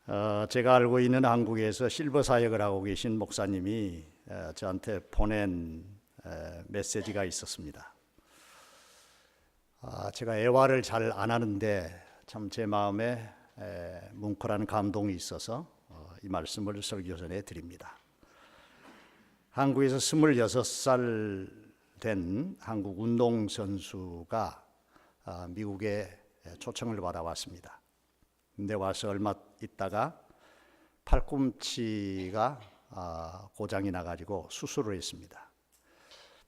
제가 알고 있는 한국에서 실버 사역을 하고 계신 목사님이 저한테 보낸 메시지가 있었습니다. 제가 애화를 잘 안 하는데 참 제 마음에 뭉클한 감동이 있어서 이 말씀을 설교 전에 드립니다. 한국에서 26살 된 한국 운동선수가 미국에 초청을 받아왔습니다. 근데 와서 얼마 있다가 팔꿈치가 고장이 나가지고 수술을 했습니다.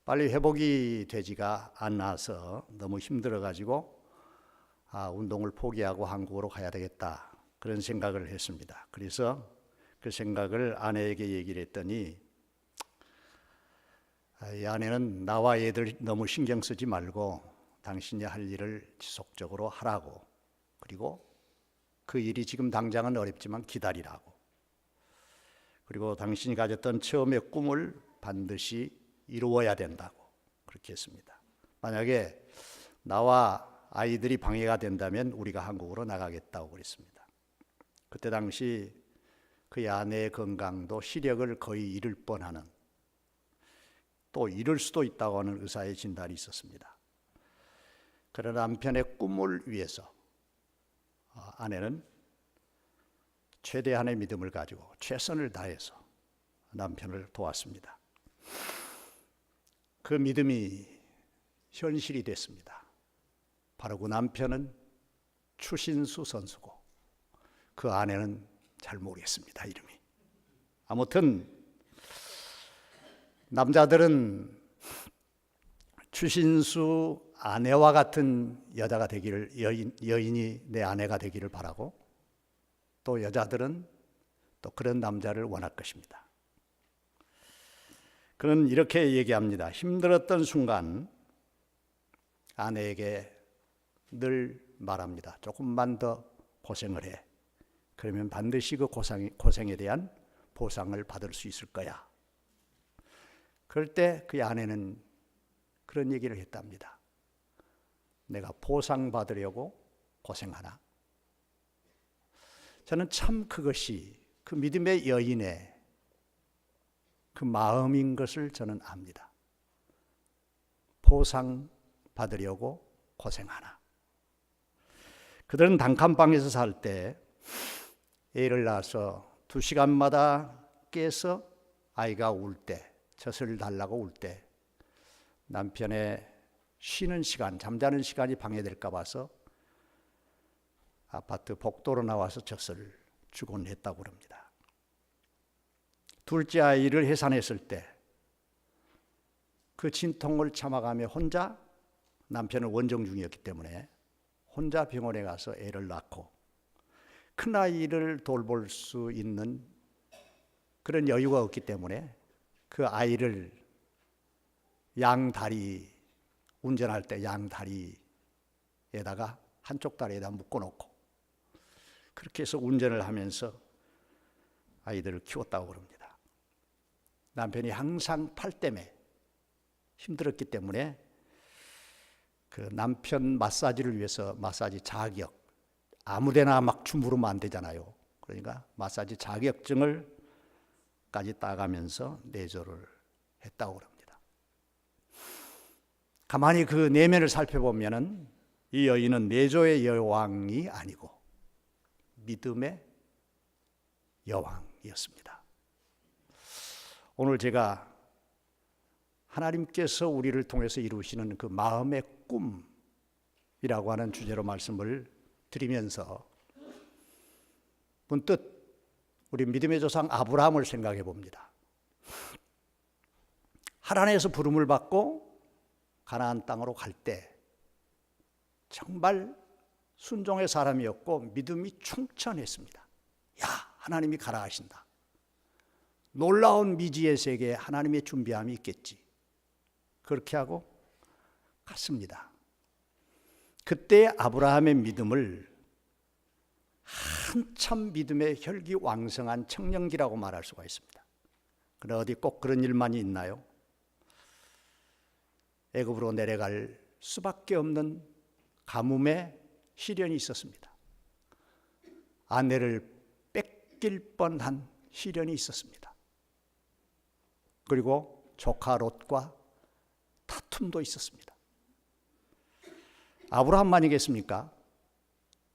빨리 회복이 되지가 않아서 너무 힘들어가지고 운동을 포기하고 한국으로 가야 되겠다 그런 생각을 했습니다. 그래서 그 생각을 아내에게 얘기를 했더니 이 아내는 나와 애들 너무 신경 쓰지 말고 당신이 할 일을 지속적으로 하라고, 그리고 그 일이 지금 당장은 어렵지만 기다리라고, 그리고 당신이 가졌던 처음의 꿈을 반드시 이루어야 된다고 그렇게 했습니다. 만약에 나와 아이들이 방해가 된다면 우리가 한국으로 나가겠다고 그랬습니다. 그때 당시 그의 아내의 건강도 시력을 거의 잃을 뻔하는, 또 잃을 수도 있다고 하는 의사의 진단이 있었습니다. 그러나 남편의 꿈을 위해서 아내는 최대한의 믿음을 가지고 최선을 다해서 남편을 도왔습니다. 그 믿음이 현실이 됐습니다. 바로 그 남편은 추신수 선수고 그 아내는 잘 모르겠습니다, 이름이. 아무튼 남자들은 추신수 아내와 같은 여자가 되기를, 여인이 내 아내가 되기를 바라고, 또 여자들은 또 그런 남자를 원할 것입니다. 그는 이렇게 얘기합니다. 힘들었던 순간 아내에게 늘 말합니다. 조금만 더 고생을 해. 그러면 반드시 그 고생에 대한 보상을 받을 수 있을 거야. 그럴 때 그 아내는 그런 얘기를 했답니다. 내가 보상받으려고 고생하나? 저는 참 그것이 그 믿음의 여인의 그 마음인 것을 저는 압니다. 보상받으려고 고생하나? 그들은 단칸방에서 살 때 애를 낳아서 2시간마다 깨서 아이가 울 때, 젖을 달라고 울 때 남편의 쉬는 시간, 잠자는 시간이 방해될까 봐서 아파트 복도로 나와서 젖을 주곤 했다고 합니다. 둘째 아이를 해산했을 때 그 진통을 참아가며 혼자, 남편은 원정 중이었기 때문에 혼자 병원에 가서 애를 낳고 큰 아이를 돌볼 수 있는 그런 여유가 없기 때문에 그 아이를 양다리, 운전할 때 양다리에다가 한쪽 다리에다 묶어놓고 그렇게 해서 운전을 하면서 아이들을 키웠다고 그럽니다. 남편이 항상 팔 때문에 힘들었기 때문에 그 남편 마사지를 위해서 마사지 자격, 아무데나 막 주무르면 안 되잖아요. 그러니까 마사지 자격증을 까지 따가면서 내조를 했다고 합니다. 가만히 그 내면을 살펴보면은 이 여인은 내조의 여왕이 아니고 믿음의 여왕이었습니다. 오늘 제가 하나님께서 우리를 통해서 이루시는 그 마음의 꿈이라고 하는 주제로 말씀을 드리면서 문득 우리 믿음의 조상 아브라함을 생각해 봅니다. 하나님에서 부름을 받고 가나안 땅으로 갈 때 정말 순종의 사람이었고 믿음이 충천했습니다. 야, 하나님이 가라 하신다. 놀라운 미지의 세계에 하나님의 준비함이 있겠지. 그렇게 하고 갔습니다. 그때 아브라함의 믿음을 한참 믿음의 혈기왕성한 청년기라고 말할 수가 있습니다. 그런데 어디 꼭 그런 일만이 있나요? 애굽으로 내려갈 수밖에 없는 가뭄의 시련이 있었습니다. 아내를 뺏길 뻔한 시련이 있었습니다. 그리고 조카 롯과 다툼도 있었습니다. 아브라함만이겠습니까?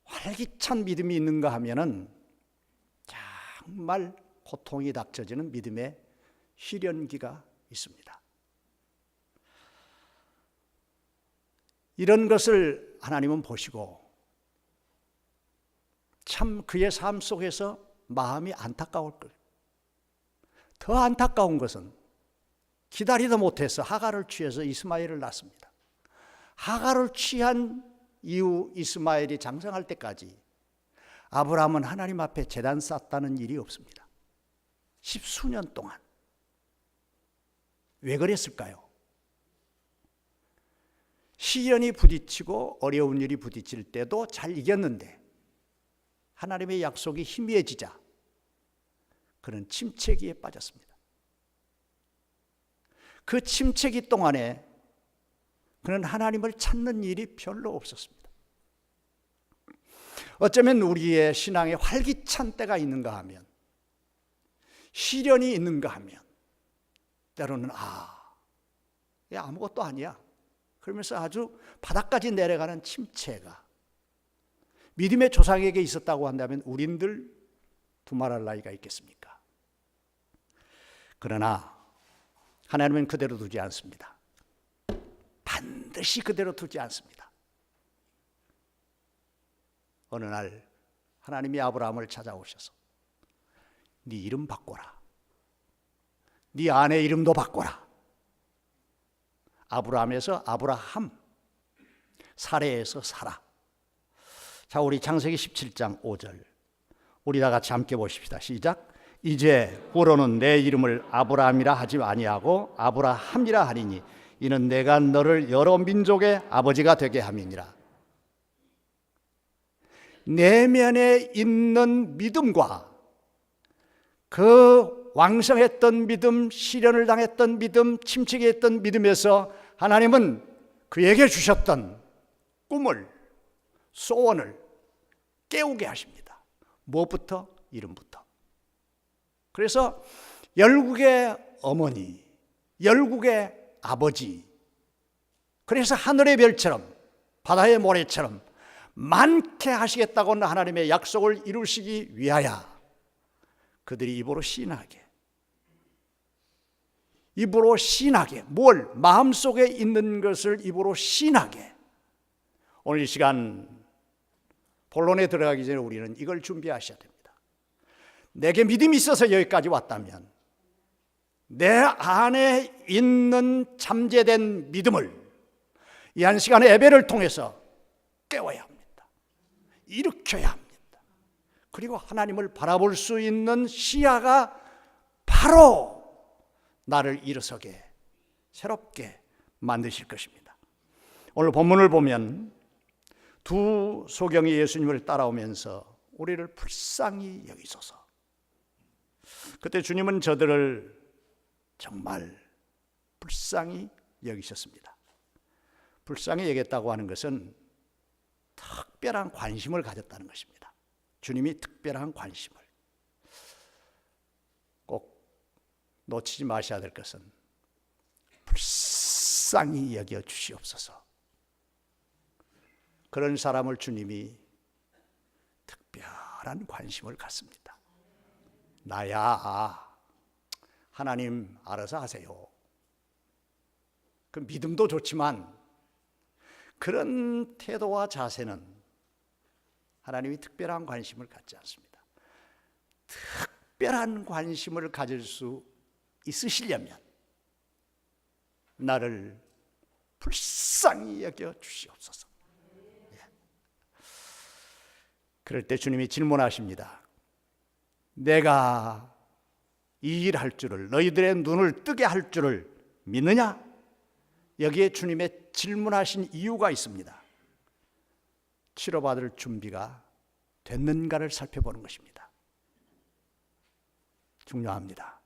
활기찬 믿음이 있는가 하면은 정말 고통이 닥쳐지는 믿음의 시련기가 있습니다. 이런 것을 하나님은 보시고 참 그의 삶 속에서 마음이 안타까울 거예요. 더 안타까운 것은 기다리다 못해서 하갈을 취해서 이스마엘을 낳습니다. 하갈을 취한 이후 이스마엘이 장성할 때까지 아브라함은 하나님 앞에 제단 쌓았다는 일이 없습니다. 10수년 동안. 왜 그랬을까요? 시련이 부딪히고 어려운 일이 부딪힐 때도 잘 이겼는데 하나님의 약속이 희미해지자 그는 침체기에 빠졌습니다. 그 침체기 동안에 그는 하나님을 찾는 일이 별로 없었습니다. 어쩌면 우리의 신앙에 활기찬 때가 있는가 하면, 시련이 있는가 하면 때로는 아무것도 아니야 그러면서 아주 바닥까지 내려가는 침체가 믿음의 조상에게 있었다고 한다면 우린들 두말할 나이가 있겠습니까? 그러나 하나님은 그대로 두지 않습니다. 반드시 그대로 두지 않습니다. 어느 날 하나님이 아브라함을 찾아오셔서 네 이름 바꿔라. 네 아내 이름도 바꿔라. 아브라함에서 아브라함, 사레에서 사라. 자, 우리 창세기 17장 5절 우리 다 같이 함께 보십시다. 시작. 이제 후로는 내 이름을 아브라함이라 하지 아니하고 아브라함이라 하리니 이는 내가 너를 여러 민족의 아버지가 되게 함이니라. 내면에 있는 믿음과 그 왕성했던 믿음, 시련을 당했던 믿음, 침체기 했던 믿음에서 하나님은 그에게 주셨던 꿈을, 소원을 깨우게 하십니다. 무엇부터? 이름부터. 그래서 열국의 어머니, 열국의 아버지, 그래서 하늘의 별처럼 바다의 모래처럼 많게 하시겠다고 하나님의 약속을 이루시기 위하여 그들이 입으로 신하게 뭘? 마음속에 있는 것을 입으로 신하게. 오늘 이 시간 본론에 들어가기 전에 우리는 이걸 준비하셔야 됩니다. 내게 믿음이 있어서 여기까지 왔다면 내 안에 있는 잠재된 믿음을 이 한 시간의 예배를 통해서 깨워야 합니다. 일으켜야 합니다. 그리고 하나님을 바라볼 수 있는 시야가 바로 나를 일어서게 새롭게 만드실 것입니다. 오늘 본문을 보면 두 소경이 예수님을 따라오면서 우리를 불쌍히 여기소서. 그때 주님은 저들을 정말 불쌍히 여기셨습니다. 불쌍히 여겼다고 하는 것은 특별한 관심을 가졌다는 것입니다. 주님이 특별한 관심을. 꼭 놓치지 마셔야 될 것은 불쌍히 여겨 주시옵소서. 그런 사람을 주님이 특별한 관심을 갖습니다. 나야 하나님 알아서 하세요. 그 믿음도 좋지만 그런 태도와 자세는 하나님이 특별한 관심을 갖지 않습니다. 특별한 관심을 가질 수 있으시려면 나를 불쌍히 여겨 주시옵소서. 그럴 때 주님이 질문하십니다. 내가 이 일 할 줄을, 너희들의 눈을 뜨게 할 줄을 믿느냐? 여기에 주님의 질문하신 이유가 있습니다. 치료받을 준비가 됐는가를 살펴보는 것입니다. 중요합니다.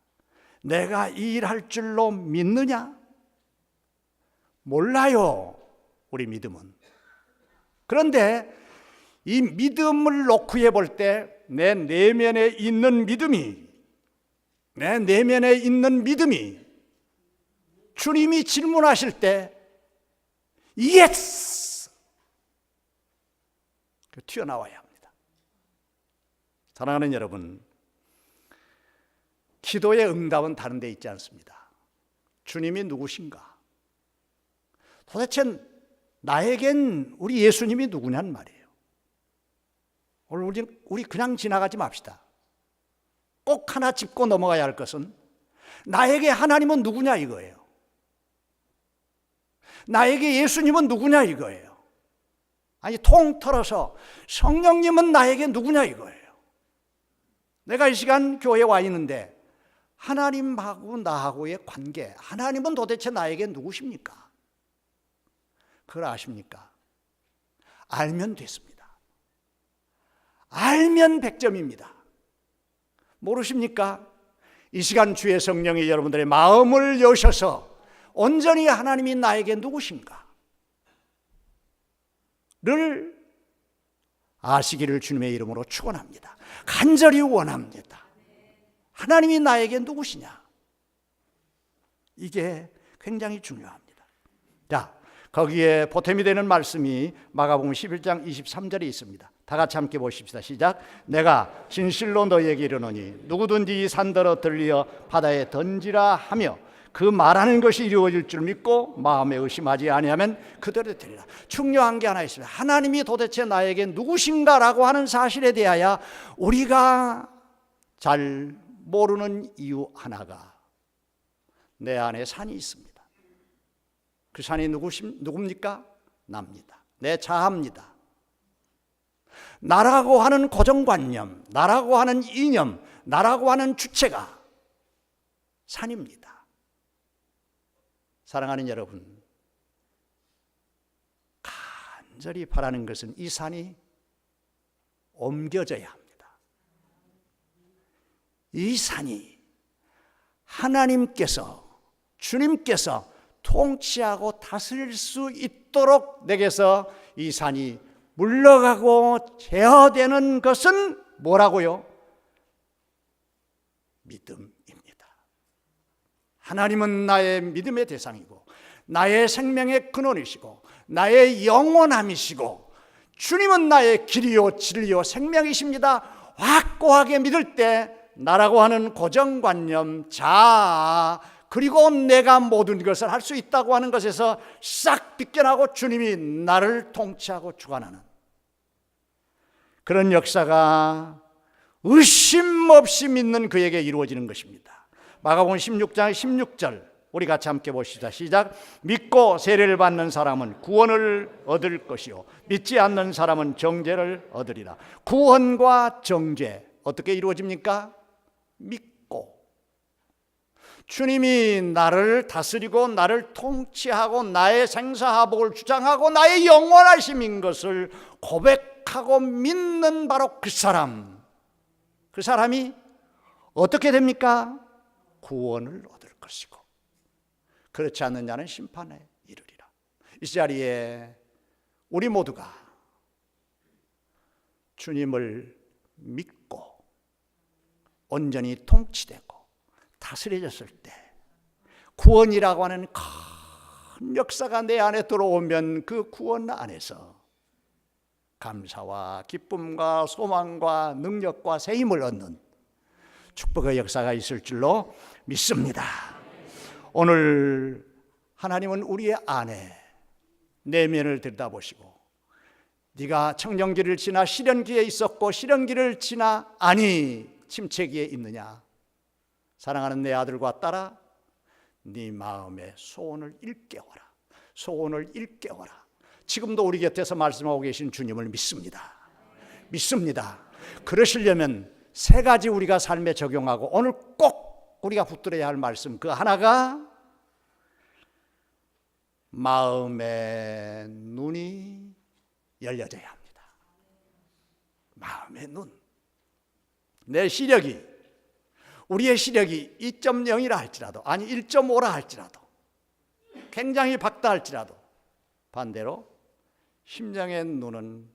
내가 이 일 할 줄로 믿느냐? 몰라요, 우리 믿음은. 그런데 이 믿음을 놓고 해볼 때 내 내면에 있는 믿음이, 내 내면에 있는 믿음이 주님이 질문하실 때 예스! 튀어나와야 합니다. 사랑하는 여러분, 기도의 응답은 다른 데 있지 않습니다. 주님이 누구신가? 도대체 나에겐 우리 예수님이 누구냐는 말이에요. 오늘 우리 그냥 지나가지 맙시다. 꼭 하나 짚고 넘어가야 할 것은 나에게 하나님은 누구냐 이거예요. 나에게 예수님은 누구냐 이거예요. 아니 통틀어서 성령님은 나에게 누구냐 이거예요. 내가 이 시간 교회에 와 있는데 하나님하고 나하고의 관계, 하나님은 도대체 나에게 누구십니까? 그걸 아십니까? 알면 됐습니다. 알면 100점입니다. 모르십니까? 이 시간 주의 성령이 여러분들의 마음을 여셔서 온전히 하나님이 나에게 누구신가 를 아시기를 주님의 이름으로 축원합니다. 간절히 원합니다. 하나님이 나에게 누구시냐? 이게 굉장히 중요합니다. 자, 거기에 보탬이 되는 말씀이 마가복음 11장 23절에 있습니다. 다 같이 함께 보십시다. 시작. 내가 진실로 너희에게 이르노니 누구든지 이 산더러 들리어 바다에 던지라 하며 그 말하는 것이 이루어질 줄 믿고 마음에 의심하지 아니하면 그대로 되리라. 중요한 게 하나 있습니다. 하나님이 도대체 나에게 누구신가라고 하는 사실에 대하여 우리가 잘 모르는 이유 하나가 내 안에 산이 있습니다. 그 산이 누굽니까? 납니다. 내 자아입니다. 나라고 하는 고정관념, 나라고 하는 이념, 나라고 하는 주체가 산입니다. 사랑하는 여러분, 간절히 바라는 것은 이 산이 옮겨져야 합니다. 이 산이 하나님께서, 주님께서 통치하고 다스릴 수 있도록 내게서 이 산이 물러가고 제어되는 것은 뭐라고요? 믿음입니다. 하나님은 나의 믿음의 대상이고 나의 생명의 근원이시고 나의 영원함이시고 주님은 나의 길이요 진리요 생명이십니다. 확고하게 믿을 때 나라고 하는 고정관념, 자아, 그리고 내가 모든 것을 할 수 있다고 하는 것에서 싹 빗겨나고 주님이 나를 통치하고 주관하는 그런 역사가 의심 없이 믿는 그에게 이루어지는 것입니다. 마가복음 16장 16절 우리 같이 함께 보시다. 시작. 믿고 세례를 받는 사람은 구원을 얻을 것이요 믿지 않는 사람은 정죄를 얻으리라. 구원과 정죄 어떻게 이루어집니까? 믿고 주님이 나를 다스리고 나를 통치하고 나의 생사화복을 주장하고 나의 영원하심인 것을 고백하고 믿는 바로 그 사람이 어떻게 됩니까? 구원을 얻을 것이고 그렇지 않는 자는 심판에 이르리라. 이 자리에 우리 모두가 주님을 믿고 온전히 통치되고 다스려졌을 때 구원이라고 하는 큰 역사가 내 안에 들어오면 그 구원 안에서 감사와 기쁨과 소망과 능력과 새 힘을 얻는 축복의 역사가 있을 줄로 믿습니다. 오늘 하나님은 우리의 안에 내면을 들여다보시고 네가 청정기를 지나 시련기에 있었고 시련기를 지나 아니 침체기에 있느냐? 사랑하는 내 아들과 딸아, 네 마음의 소원을 일깨워라. 소원을 일깨워라. 지금도 우리 곁에서 말씀하고 계신 주님을 믿습니다. 믿습니다. 그러시려면 세 가지 우리가 삶에 적용하고 오늘 꼭 우리가 붙들어야 할 말씀 그 하나가 마음의 눈이 열려져야 합니다. 마음의 눈. 내 시력이 우리의 시력이 2.0이라 할지라도 아니 1.5라 할지라도 굉장히 밝다 할지라도 반대로 심령의 눈은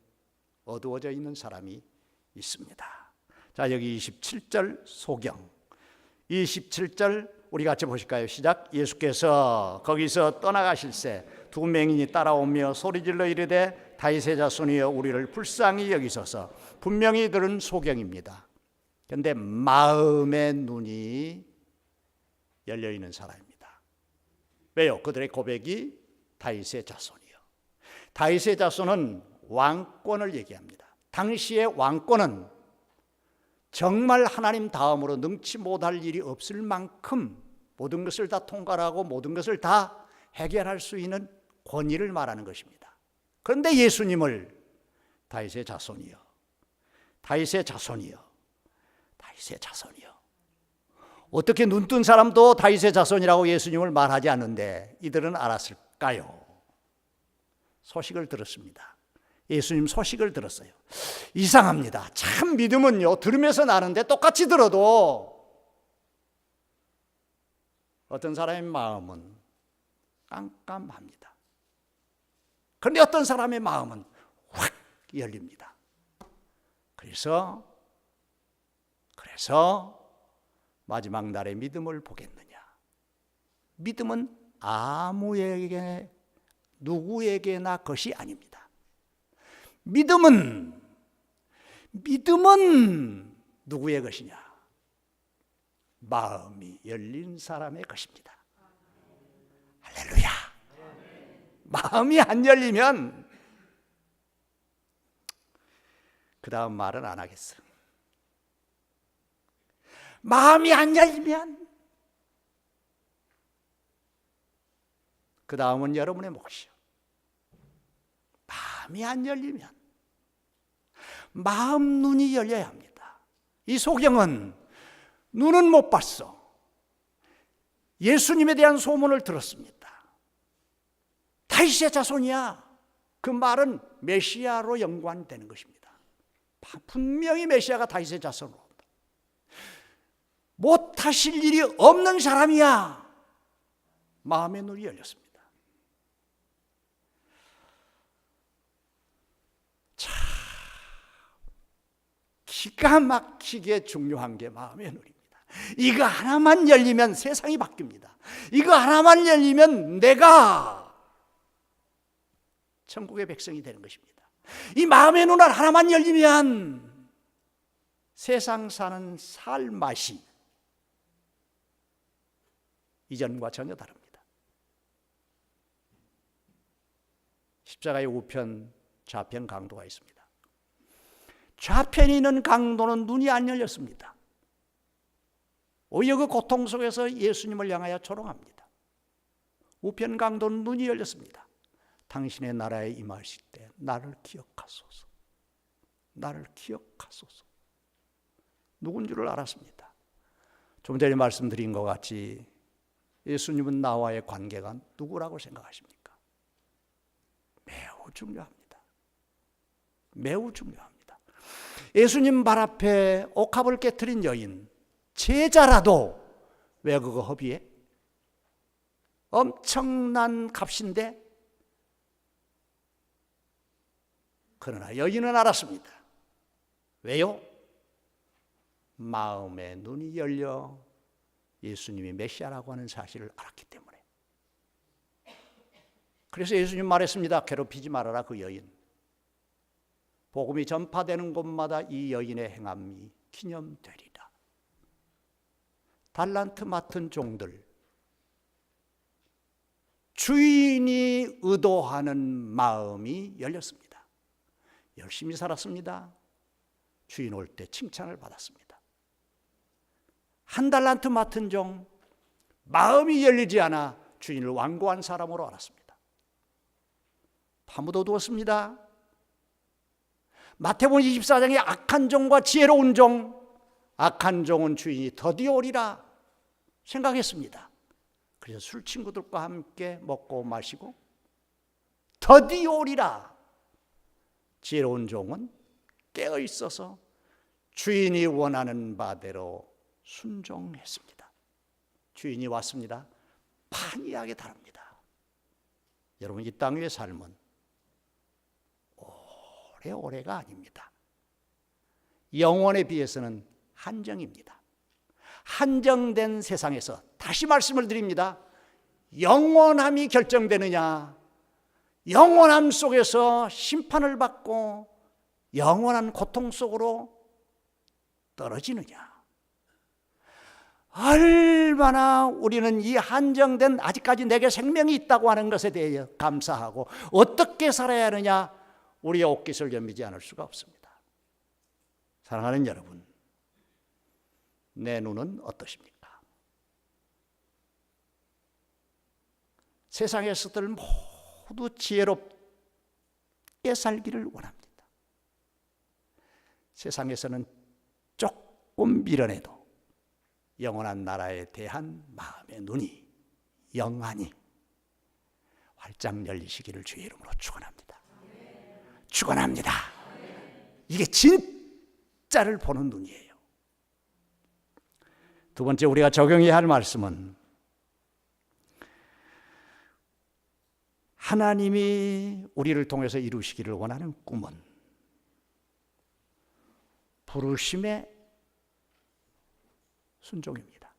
어두워져 있는 사람이 있습니다. 자, 여기 27절 소경 27절 우리 같이 보실까요? 시작. 예수께서 거기서 떠나가실새 두 맹인이 따라오며 소리질러 이르되 다윗의 자손이여 우리를 불쌍히 여기소서. 분명히 들은 소경입니다. 그런데 마음의 눈이 열려있는 사람입니다. 왜요? 그들의 고백이 다윗의 자손이요. 다윗의 자손은 왕권을 얘기합니다. 당시의 왕권은 정말 하나님 다음으로 능치 못할 일이 없을 만큼 모든 것을 다 통과하고 모든 것을 다 해결할 수 있는 권위를 말하는 것입니다. 그런데 예수님을 다윗의 자손이요, 다윗의 자손이요, 다윗의 자손이요. 어떻게 눈뜬 사람도 다윗의 자손이라고 예수님을 말하지 않는데 이들은 알았을까요? 소식을 들었습니다. 예수님 소식을 들었어요. 이상합니다. 참 믿음은요, 들으면서 나는데 똑같이 들어도 어떤 사람의 마음은 깜깜합니다. 그런데 어떤 사람의 마음은 확 열립니다. 그래서 마지막 날에 믿음을 보겠느냐? 믿음은 아무에게 누구에게나 것이 아닙니다. 믿음은 누구의 것이냐? 마음이 열린 사람의 것입니다. 할렐루야. 마음이 안 열리면 그 다음 말은 안 하겠어. 마음이 안 열리면 그 다음은 여러분의 몫이요. 마음이 안 열리면 마음 눈이 열려야 합니다. 이 소경은 눈은 못 봤어. 예수님에 대한 소문을 들었습니다. 다윗의 자손이야. 그 말은 메시아로 연관되는 것입니다. 분명히 메시아가 다윗의 자손으로 온다. 못하실 일이 없는 사람이야. 마음의 눈이 열렸습니다. 참 기가 막히게 중요한 게 마음의 눈입니다. 이거 하나만 열리면 세상이 바뀝니다. 이거 하나만 열리면 내가 천국의 백성이 되는 것입니다. 이 마음의 눈 하나만 열리면 세상 사는 살 맛이 이전과 전혀 다릅니다. 십자가의 우편, 좌편 강도가 있습니다. 좌편에 있는 강도는 눈이 안 열렸습니다. 오히려 그 고통 속에서 예수님을 향하여 조롱합니다. 우편 강도는 눈이 열렸습니다. 당신의 나라에 임하실 때 나를 기억하소서. 나를 기억하소서. 누군 줄을 알았습니다. 좀 전에 말씀드린 것 같이 예수님은 나와의 관계가 누구라고 생각하십니까? 매우 중요합니다. 매우 중요합니다. 예수님 발 앞에 옥합을 깨트린 여인, 제자라도 왜 그거 허비해? 엄청난 값인데. 그러나 여인은 알았습니다. 왜요? 마음의 눈이 열려 예수님이 메시아라고 하는 사실을 알았기 때문에. 그래서 예수님 말했습니다. 괴롭히지 말아라 그 여인. 복음이 전파되는 곳마다 이 여인의 행함이 기념되리라. 달란트 맡은 종들, 주인이 의도하는 마음이 열렸습니다. 열심히 살았습니다. 주인 올 때 칭찬을 받았습니다. 한 달란트 맡은 종, 마음이 열리지 않아 주인을 완고한 사람으로 알았습니다. 파묻어두었습니다. 마태복음 24장에 악한 종과 지혜로운 종, 악한 종은 주인이 더디어 오리라 생각했습니다. 그래서 술 친구들과 함께 먹고 마시고 더디어 오리라. 지혜로운 종은 깨어 있어서 주인이 원하는 바대로 순종했습니다. 주인이 왔습니다. 판이하게 다릅니다. 여러분, 이 땅 위의 삶은 오래오래가 아닙니다. 영원에 비해서는 한정입니다. 한정된 세상에서 다시 말씀을 드립니다. 영원함이 결정되느냐, 영원함 속에서 심판을 받고 영원한 고통 속으로 떨어지느냐. 얼마나 우리는 이 한정된 아직까지 내게 생명이 있다고 하는 것에 대해 감사하고 어떻게 살아야 하느냐, 우리의 옷깃을 여미지 않을 수가 없습니다. 사랑하는 여러분, 내 눈은 어떠십니까? 세상에서들 모두 지혜롭게 살기를 원합니다. 세상에서는 조금 미련해도 영원한 나라에 대한 마음의 눈이 영안이 활짝 열리시기를 주의 이름으로 축원합니다. 축원합니다. 이게 진짜를 보는 눈이에요. 두 번째 우리가 적용해야 할 말씀은 하나님이 우리를 통해서 이루시기를 원하는 꿈은 부르심의 순종입니다.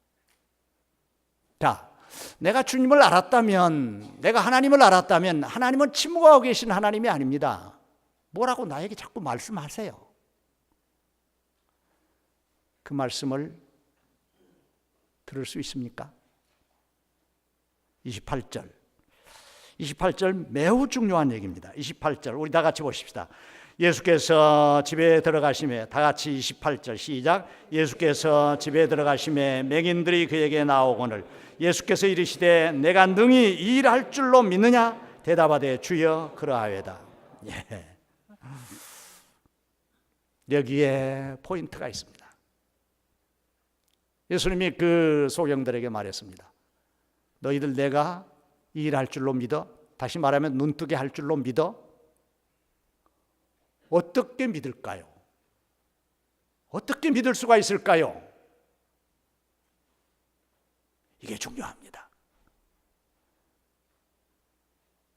자, 내가 주님을 알았다면, 내가 하나님을 알았다면 하나님은 침묵하고 계신 하나님이 아닙니다. 뭐라고 나에게 자꾸 말씀하세요. 그 말씀을 들을 수 있습니까? 28절 매우 중요한 얘기입니다. 28절 우리 다 같이 보십시다. 예수께서 집에 들어가심에, 다 같이 28절 시작. 예수께서 집에 들어가심에 맹인들이 그에게 나오거늘 예수께서 이르시되 내가 능히 이 일할 줄로 믿느냐? 대답하되 주여 그러하외다. 예. 여기에 포인트가 있습니다. 예수님이 그 소경들에게 말했습니다. 너희들 내가 이 일할 줄로 믿어? 다시 말하면 눈뜨게 할 줄로 믿어? 어떻게 믿을까요? 어떻게 믿을 수가 있을까요? 이게 중요합니다.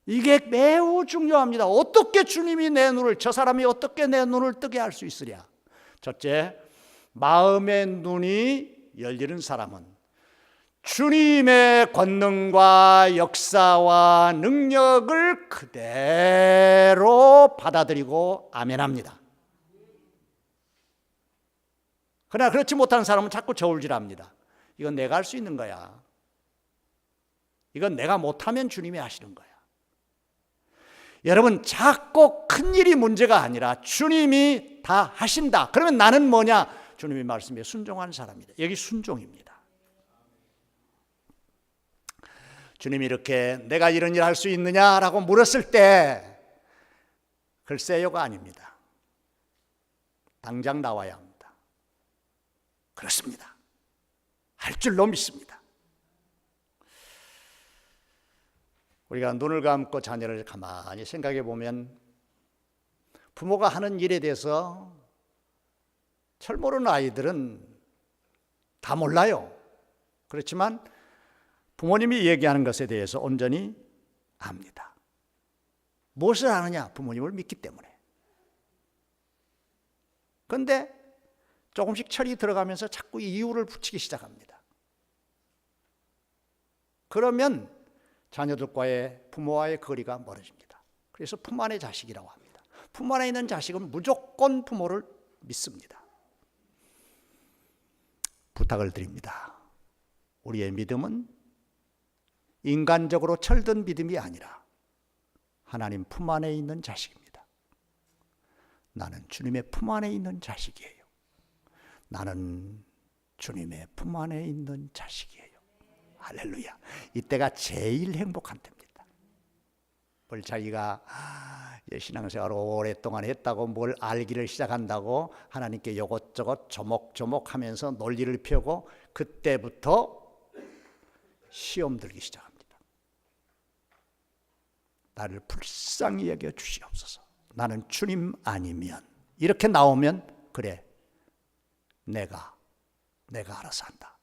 이게 매우 중요합니다. 어떻게 주님이 내 눈을, 저 사람이 어떻게 내 눈을 뜨게 할 수 있으랴? 첫째, 마음의 눈이 열리는 사람은 주님의 권능과 역사와 능력을 그대로 받아들이고 아멘합니다. 그러나 그렇지 못한 사람은 자꾸 저울질합니다. 이건 내가 할 수 있는 거야. 이건 내가 못하면 주님이 하시는 거야. 여러분, 작고 큰 일이 문제가 아니라 주님이 다 하신다. 그러면 나는 뭐냐? 주님의 말씀에 순종한 사람이다. 여기 순종입니다. 주님이 이렇게 내가 이런 일 할 수 있느냐라고 물었을 때 글쎄요가 아닙니다. 당장 나와야 합니다. 그렇습니다. 할 줄로 믿습니다. 우리가 눈을 감고 자녀를 가만히 생각해 보면 부모가 하는 일에 대해서 철 모르는 아이들은 다 몰라요. 그렇지만 부모님이 얘기하는 것에 대해서 온전히 압니다. 무엇을 아느냐? 부모님을 믿기 때문에. 그런데 조금씩 철이 들어가면서 자꾸 이유를 붙이기 시작합니다. 그러면 자녀들과의 부모와의 거리가 멀어집니다. 그래서 품 안의 자식이라고 합니다. 품 안에 있는 자식은 무조건 부모를 믿습니다. 부탁을 드립니다. 우리의 믿음은 인간적으로 철든 믿음이 아니라 하나님 품 안에 있는 자식입니다. 나는 주님의 품 안에 있는 자식이에요. 나는 주님의 품 안에 있는 자식이에요. 할렐루야. 이때가 제일 행복한 때입니다. 뭘 자기가 신앙생활을 오랫동안 했다고 뭘 알기를 시작한다고 하나님께 이것저것 조목조목 하면서 논리를 펴고 그때부터 시험 들기 시작합니다. 나를 불쌍히 여겨 주시옵소서. 나는 주님 아니면, 이렇게 나오면 그래, 내가 알아서 한다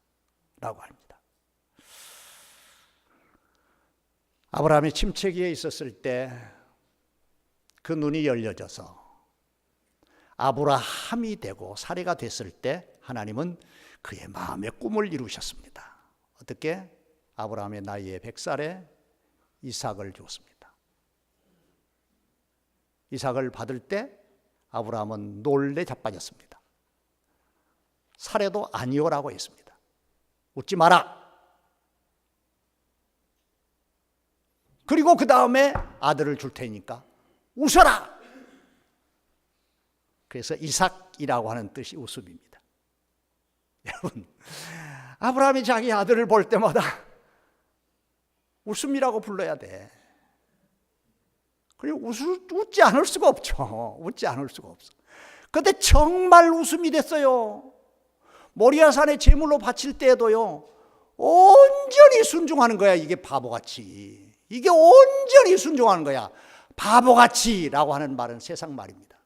라고 합니다. 아브라함이 침체기에 있었을 때 그 눈이 열려져서 아브라함이 되고 사례가 됐을 때 하나님은 그의 마음의 꿈을 이루셨습니다. 어떻게? 아브라함의 나이에 100살에 이삭을 주었습니다. 이삭을 받을 때 아브라함은 놀래 자빠졌습니다. 사례도 아니오라고 했습니다. 웃지 마라. 그리고 그 다음에 아들을 줄 테니까 웃어라. 그래서 이삭이라고 하는 뜻이 웃음입니다. 여러분, 아브라함이 자기 아들을 볼 때마다 웃음이라고 불러야 돼. 그리고 웃지 않을 수가 없죠. 웃지 않을 수가 없어. 그런데 정말 웃음이 됐어요. 모리아산에 제물로 바칠 때에도요, 온전히 순종하는 거야. 이게 바보같이. 이게 온전히 순종하는 거야. 바보같이라고 하는 말은 세상 말입니다.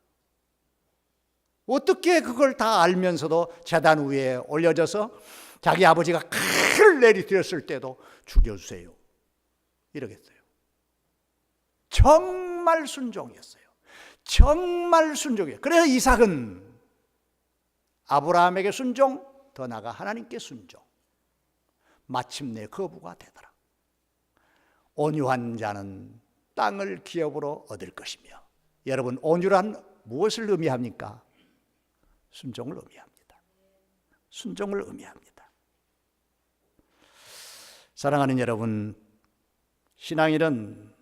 어떻게 그걸 다 알면서도 제단 위에 올려져서 자기 아버지가 칼을 내리뜨렸을 때도 죽여주세요 이러겠어요. 정말 순종이었어요. 정말 순종이에요. 그래서 이삭은 아브라함에게 순종, 더 나아가 하나님께 순종, 마침내 거부가 되더라. 온유한 자는 땅을 기업으로 얻을 것이며. 여러분, 온유란 무엇을 의미합니까? 순종을 의미합니다. 순종을 의미합니다. 사랑하는 여러분, 신앙인은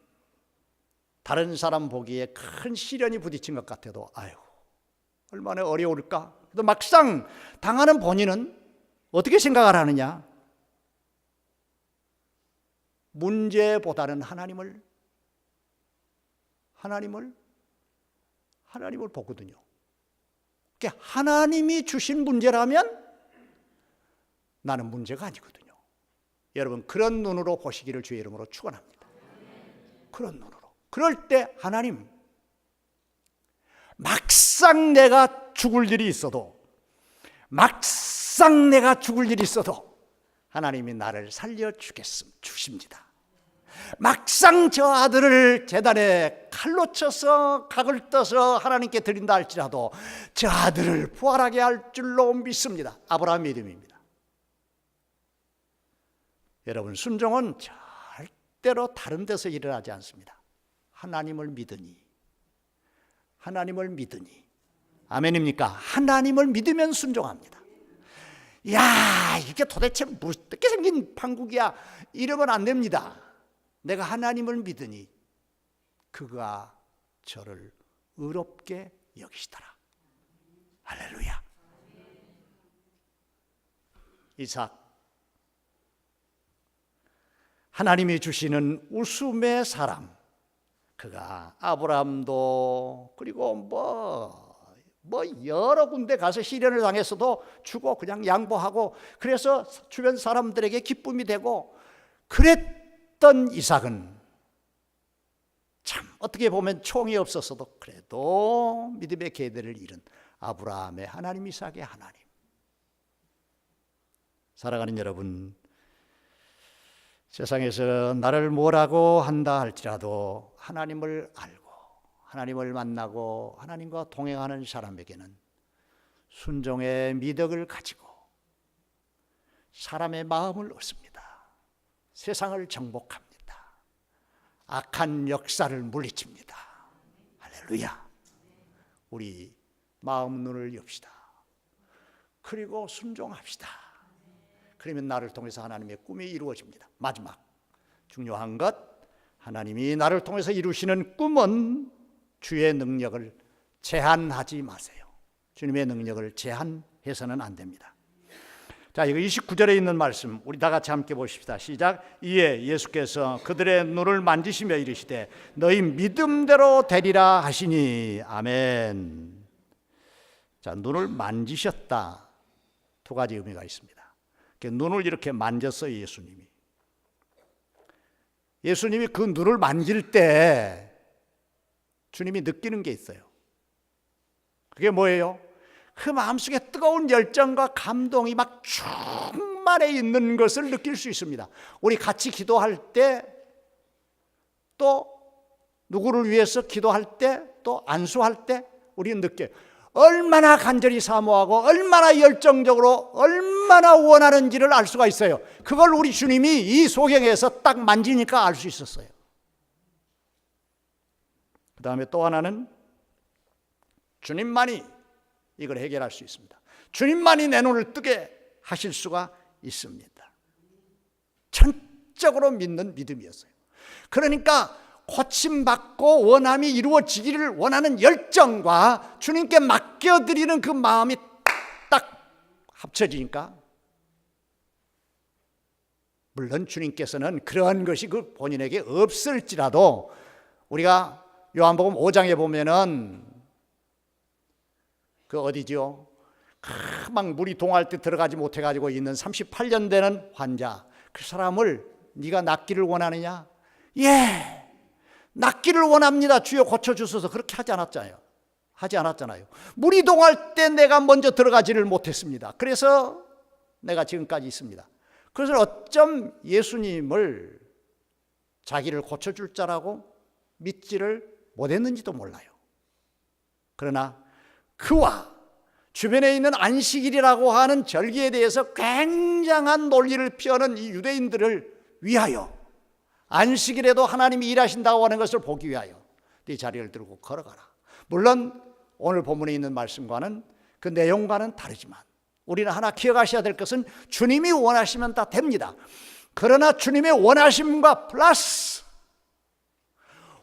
다른 사람 보기에 큰 시련이 부딪힌 것 같아도 아유, 얼마나 어려울까? 또 막상 당하는 본인은 어떻게 생각을 하느냐? 문제보다는 하나님을 보거든요. 하나님이 주신 문제라면 나는 문제가 아니거든요. 여러분, 그런 눈으로 보시기를 주의 이름으로 축원합니다. 그런 눈으로. 그럴 때 하나님, 막상 내가 죽을 일이 있어도 하나님이 나를 주십니다. 막상 저 아들을 제단에 칼로 쳐서 각을 떠서 하나님께 드린다 할지라도 저 아들을 부활하게 할 줄로 믿습니다. 아브라함 믿음입니다. 여러분, 순종은 절대로 다른 데서 일어나지 않습니다. 하나님을 믿으니. 아멘입니까? 하나님을 믿으면 순종합니다. 야, 이게 도대체 어떻게 생긴 판국이야, 이러면 안 됩니다. 내가 하나님을 믿으니 그가 저를 의롭게 여기시더라. 할렐루야. 이삭, 하나님이 주시는 웃음의 사람, 그가 아브라함도 그리고 뭐 여러 군데 가서 시련을 당했어도 주고 그냥 양보하고, 그래서 주변 사람들에게 기쁨이 되고 그랬던 이삭은 참 어떻게 보면 총이 없었어도 그래도 믿음의 계대를 이룬 아브라함의 하나님, 이삭의 하나님. 사랑하는 여러분, 세상에서 나를 뭐라고 한다 할지라도 하나님을 알고 하나님을 만나고 하나님과 동행하는 사람에게는 순종의 미덕을 가지고 사람의 마음을 얻습니다. 세상을 정복합니다. 악한 역사를 물리칩니다. 할렐루야. 우리 마음 눈을 엽시다. 그리고 순종합시다. 그러면 나를 통해서 하나님의 꿈이 이루어집니다. 마지막 중요한 것, 하나님이 나를 통해서 이루시는 꿈은 주의 능력을 제한하지 마세요. 주님의 능력을 제한해서는 안 됩니다. 자, 이거 29절에 있는 말씀 우리 다 같이 함께 보십시다. 시작. 이에 예수께서 그들의 눈을 만지시며 이르시되 너희 믿음대로 되리라 하시니. 아멘. 자, 눈을 만지셨다. 두 가지 의미가 있습니다. 눈을 이렇게 만졌어요, 예수님이. 예수님이 그 눈을 만질 때 주님이 느끼는 게 있어요. 그게 뭐예요? 그 마음속에 뜨거운 열정과 감동이 막 충만해 있는 것을 느낄 수 있습니다. 우리 같이 기도할 때, 또 누구를 위해서 기도할 때, 또 안수할 때 우리는 느껴요. 얼마나 간절히 사모하고 얼마나 열정적으로 얼마나 원하는지를 알 수가 있어요. 그걸 우리 주님이 이 소경에서 딱 만지니까 알 수 있었어요. 그 다음에 또 하나는 주님만이 이걸 해결할 수 있습니다. 주님만이 내 눈을 뜨게 하실 수가 있습니다. 전적으로 믿는 믿음이었어요. 그러니까 고침받고 원함이 이루어지기를 원하는 열정과 주님께 맡겨드리는 그 마음이 딱 합쳐지니까, 물론 주님께서는 그러한 것이 그 본인에게 없을지라도, 우리가 요한복음 5장에 보면은 그 어디죠? 막 물이 동할 때 들어가지 못해가지고 있는 38년 되는 환자, 그 사람을 네가 낫기를 원하느냐? 예, 낫기를 원합니다. 주여 고쳐주소서. 그렇게 하지 않았잖아요. 물이 동할 때 내가 먼저 들어가지를 못했습니다. 그래서 내가 지금까지 있습니다. 그래서 어쩜 예수님을 자기를 고쳐줄 자라고 믿지를 못했는지도 몰라요. 그러나 그와 주변에 있는 안식일이라고 하는 절기에 대해서 굉장한 논리를 펴는 이 유대인들을 위하여, 안식일에도 하나님이 일하신다고 하는 것을 보기 위하여 네 자리를 들고 걸어가라. 물론 오늘 본문에 있는 말씀과는 그 내용과는 다르지만 우리는 하나 기억하셔야 될 것은 주님이 원하시면 다 됩니다. 그러나 주님의 원하심과 플러스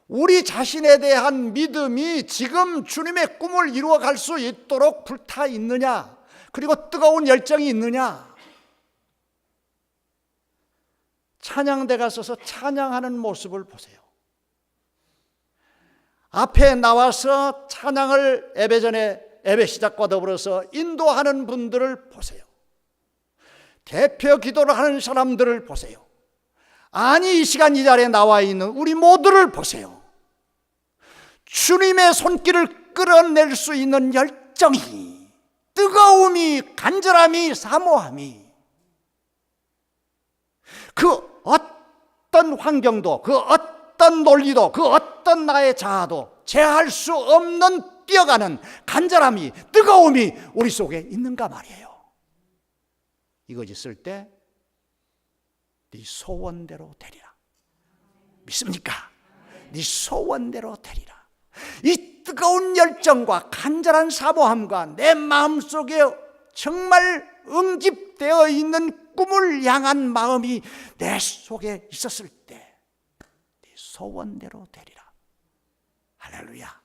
우리 자신에 대한 믿음이 지금 주님의 꿈을 이루어갈 수 있도록 불타 있느냐, 그리고 뜨거운 열정이 있느냐. 찬양대가 서서 찬양하는 모습을 보세요. 앞에 나와서 찬양을 예배 시작과 더불어서 인도하는 분들을 보세요. 대표 기도를 하는 사람들을 보세요. 아니, 이 시간 이 자리에 나와 있는 우리 모두를 보세요. 주님의 손길을 끌어낼 수 있는 열정이, 뜨거움이, 간절함이, 사모함이, 그 어떤 환경도, 그 어떤 논리도, 그 어떤 나의 자아도 제할 수 없는 뛰어가는 간절함이, 뜨거움이 우리 속에 있는가 말이에요. 이거 있을 때 네 소원대로 되리라. 믿습니까? 네 소원대로 되리라. 이 뜨거운 열정과 간절한 사모함과 내 마음속에 정말 응집되어 있는 꿈을 향한 마음이 내 속에 있었을 때 네 소원대로 되리라. 할렐루야.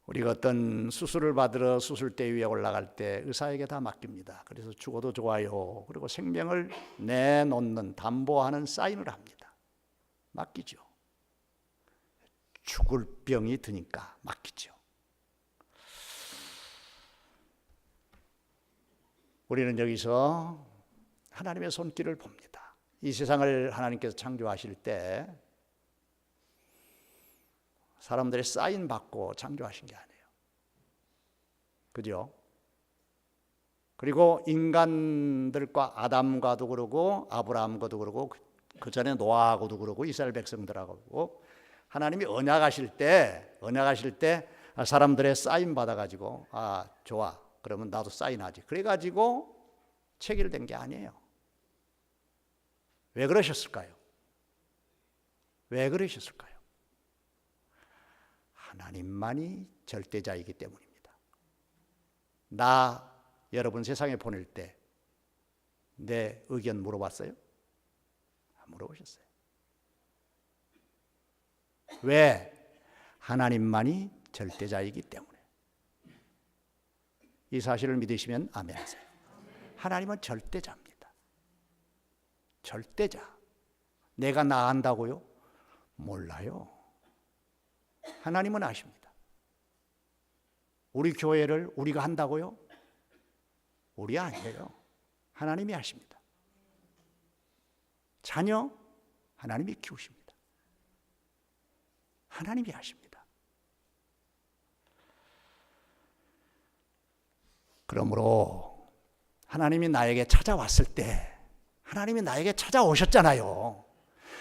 우리가 어떤 수술을 받으러 수술대 위에 올라갈 때 의사에게 다 맡깁니다. 그래서 죽어도 좋아요. 그리고 생명을 내놓는, 담보하는 사인을 합니다. 맡기죠. 죽을 병이 드니까 맡기죠. 우리는 여기서 하나님의 손길을 봅니다. 이 세상을 하나님께서 창조하실 때 사람들의 사인 받고 창조하신 게 아니에요. 그죠? 그리고 인간들과 아담과도 그러고 아브라함과도 그러고 그 전에 노아하고도 그러고 이스라엘 백성들하고 하나님이 언약하실 때 사람들의 사인 받아가지고 아 좋아 그러면 나도 사인하지. 그래가지고 체결된 게 아니에요. 왜 그러셨을까요? 왜 그러셨을까요? 하나님만이 절대자이기 때문입니다. 나 여러분 세상에 보낼 때 내 의견 물어봤어요? 안 물어보셨어요. 왜? 하나님만이 절대자이기 때문에. 이 사실을 믿으시면 아멘 하세요. 하나님은 절대자입니다. 절대자. 내가 나 안다고요? 몰라요. 하나님은 아십니다. 우리 교회를 우리가 한다고요? 우리 아니에요. 하나님이 하십니다. 자녀 하나님이 키우십니다. 하나님이 하십니다. 그러므로 하나님이 나에게 찾아왔을 때, 하나님이 나에게 찾아오셨잖아요.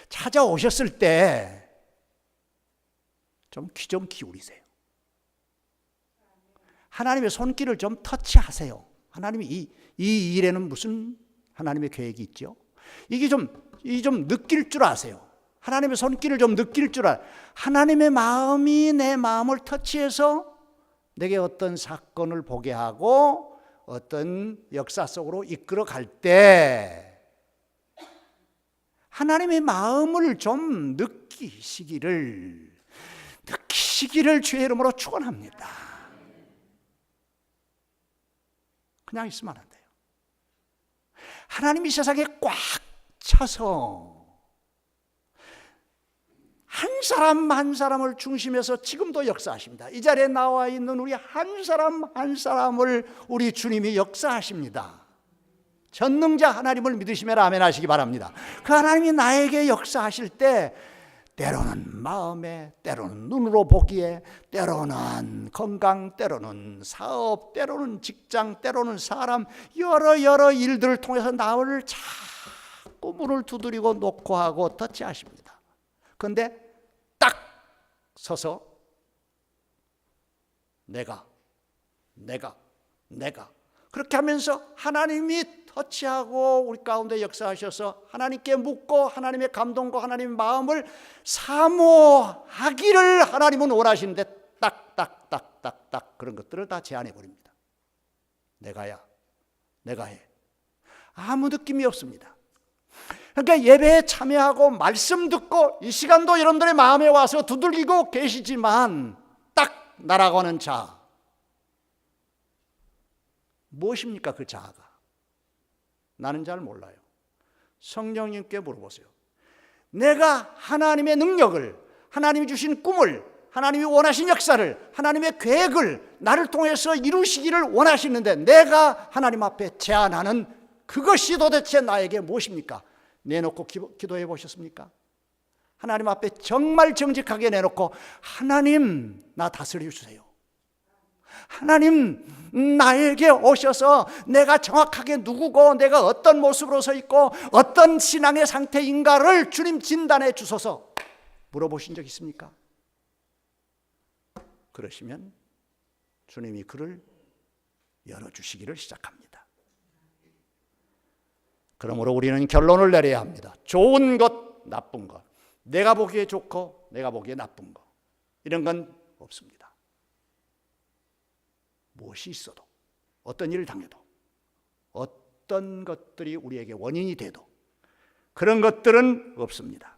찾아오셨을 때 좀 귀 좀 기울이세요. 하나님의 손길을 좀 터치하세요. 하나님이 이 일에는 무슨 하나님의 계획이 있죠? 이게 좀 느낄 줄 아세요. 하나님의 손길을 좀 느낄 줄 하나님의 마음이 내 마음을 터치해서 내게 어떤 사건을 보게 하고 어떤 역사 속으로 이끌어 갈 때 하나님의 마음을 좀 느끼시기를 주의 이름으로 축원합니다. 그냥 있으면 안 돼요. 하나님이 세상에 꽉 차서 한 사람 한 사람을 중심해서 지금도 역사하십니다. 이 자리에 나와 있는 우리 한 사람 한 사람을 우리 주님이 역사하십니다. 전능자 하나님을 믿으시면 아멘 하시기 바랍니다. 그 하나님이 나에게 역사하실 때 때로는 마음에, 때로는 눈으로 보기에, 때로는 건강, 때로는 사업, 때로는 직장, 때로는 사람, 여러 일들을 통해서 나를 자꾸 문을 두드리고 놓고 하고 터치하십니다. 그런데 딱 서서 내가 그렇게 하면서 하나님이 터치하고 우리 가운데 역사하셔서 하나님께 묻고 하나님의 감동과 하나님의 마음을 사모하기를 하나님은 원하시는데 딱 그런 것들을 다 제한해 버립니다. 내가 해. 아무 느낌이 없습니다. 그러니까 예배에 참여하고 말씀 듣고 이 시간도 여러분들의 마음에 와서 두들기고 계시지만 딱 나라고 하는 자 무엇입니까? 그 자아가 나는 잘 몰라요. 성령님께 물어보세요. 내가 하나님의 능력을, 하나님이 주신 꿈을, 하나님이 원하신 역사를, 하나님의 계획을 나를 통해서 이루시기를 원하시는데 내가 하나님 앞에 제안하는 그것이 도대체 나에게 무엇입니까? 내놓고 기도해 보셨습니까? 하나님 앞에 정말 정직하게 내놓고 하나님 나 다스려 주세요. 하나님 나에게 오셔서 내가 정확하게 누구고 내가 어떤 모습으로 서 있고 어떤 신앙의 상태인가를 주님 진단해 주소서 물어보신 적 있습니까? 그러시면 주님이 그를 열어주시기를 시작합니다. 그러므로 우리는 결론을 내려야 합니다. 좋은 것, 나쁜 것, 내가 보기에 좋고 내가 보기에 나쁜 것 이런 건 없습니다. 무엇이 있어도 어떤 일을 당해도 어떤 것들이 우리에게 원인이 돼도 그런 것들은 없습니다.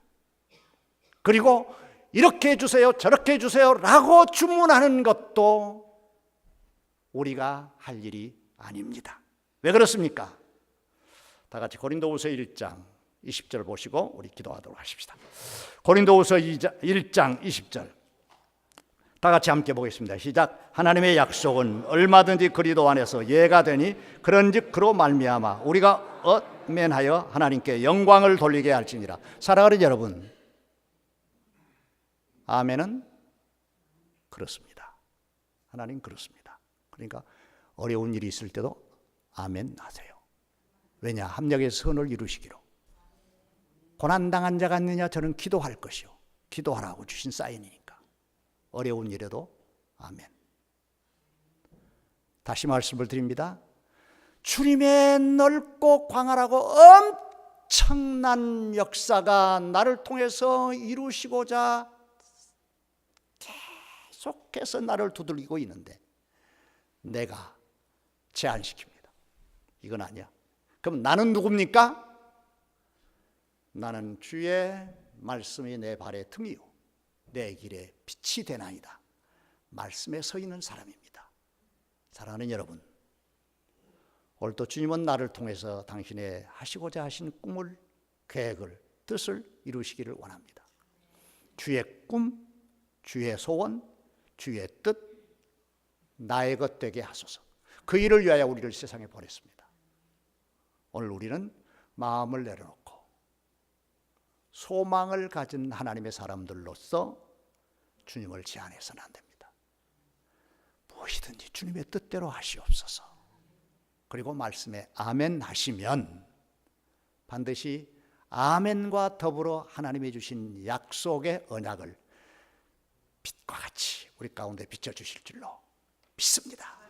그리고 이렇게 해주세요 저렇게 해주세요 라고 주문하는 것도 우리가 할 일이 아닙니다. 왜 그렇습니까? 다 같이 고린도후서 1장 20절 보시고 우리 기도하도록 하십시다. 고린도후서 1장 20절 다 같이 함께 보겠습니다. 시작. 하나님의 약속은 얼마든지 그리스도 안에서 예가 되니 그런즉 그로 말미암아 우리가 엄면하여 하나님께 영광을 돌리게 할지니라. 사랑하는 여러분, 아멘은 그렇습니다. 하나님 그렇습니다. 그러니까 어려운 일이 있을 때도 아멘 하세요. 왜냐? 합력의 선을 이루시기로. 고난당한 자가 있느냐? 저는 기도할 것이요. 기도하라고 주신 사인이니까. 어려운 일에도 아멘. 다시 말씀을 드립니다. 주님의 넓고 광활하고 엄청난 역사가 나를 통해서 이루시고자 계속해서 나를 두들기고 있는데 내가 제한시킵니다. 이건 아니야. 그럼 나는 누굽니까? 나는 주의 말씀이 내 발의 틈이요 내 길에 빛이 되나이다. 말씀에 서 있는 사람입니다. 사랑하는 여러분, 오늘도 주님은 나를 통해서 당신의 하시고자 하신 꿈을, 계획을, 뜻을 이루시기를 원합니다. 주의 꿈, 주의 소원, 주의 뜻 나의 것 되게 하소서. 그 일을 위하여 우리를 세상에 보냈습니다. 오늘 우리는 마음을 내려놓고 소망을 가진 하나님의 사람들로서 주님을 제한해서는 안 됩니다. 무엇이든지 주님의 뜻대로 하시옵소서. 그리고 말씀에 아멘 하시면 반드시 아멘과 더불어 하나님이 주신 약속의 언약을 빛과 같이 우리 가운데 비춰주실 줄로 믿습니다.